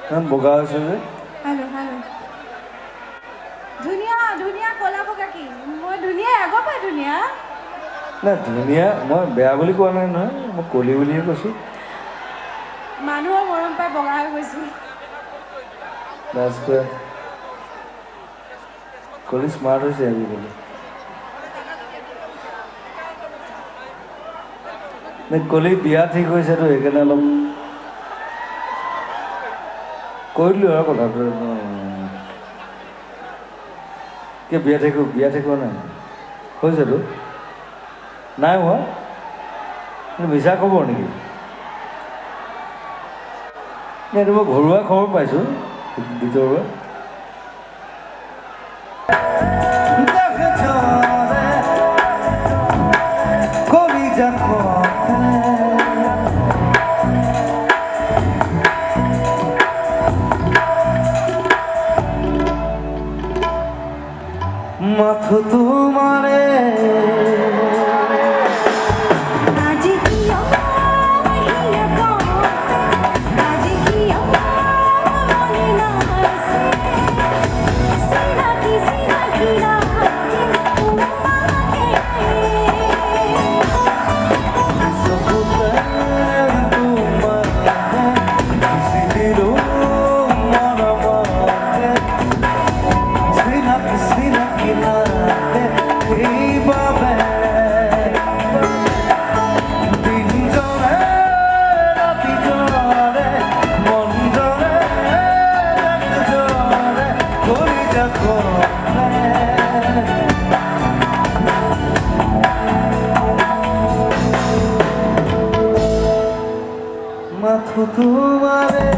বগা হৈছে যে hello' hello' ধুনীয়া ধুনীয়া ক'লা বগা কি মই ধুনীয়া আগৰ পৰাই ধুনীয়া নাই ধুনীয়া মই বেয়া বুলি কোৱা নাই নহয় মই কলি বুলিহে কৈছোঁ মানুহৰ মৰম পাই বগা হৈ গৈছোঁ কলি স্মাৰ্ট হৈছে আজিকালি কলি বিয়া ঠিক হৈছেতো সেইকাৰণে অলপ কৈ দিলোঁ আৰু কথাটো কি বিয়া ঠিক হোৱা নাই হৈছেতো নাই হোৱা মিছা খবৰ নেকি এইটো মই ঘৰুৱা খবৰ পাইছোঁ ভিতৰুৱা মাথো তোমারে মাথো তোমারে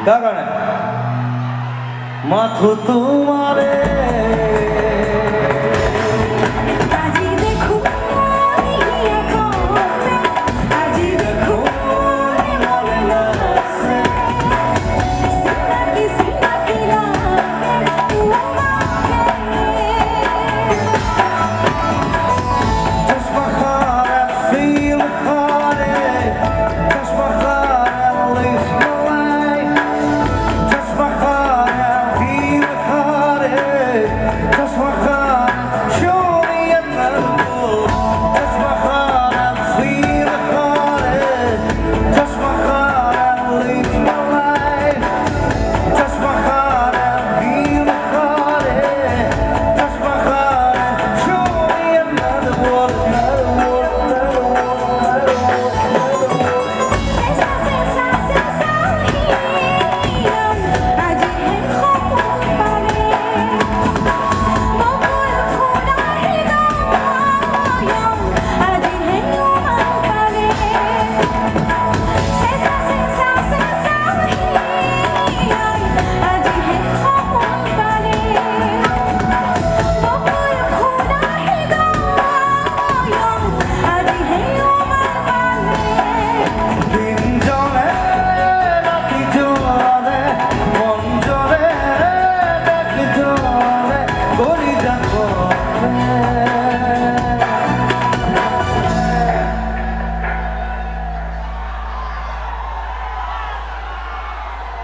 কারণে মাথো তোমারে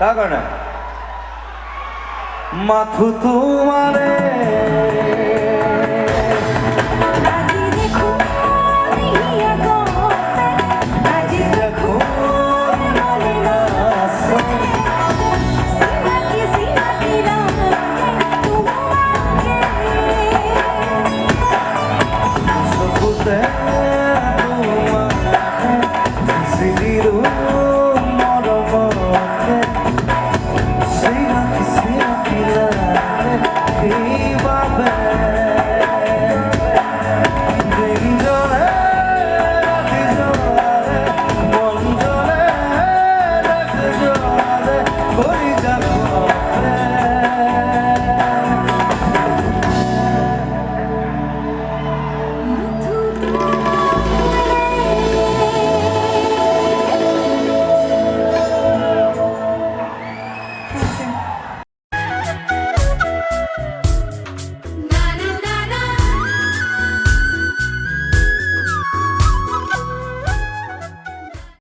তাৰ কাৰণে মাথো তোমাৰে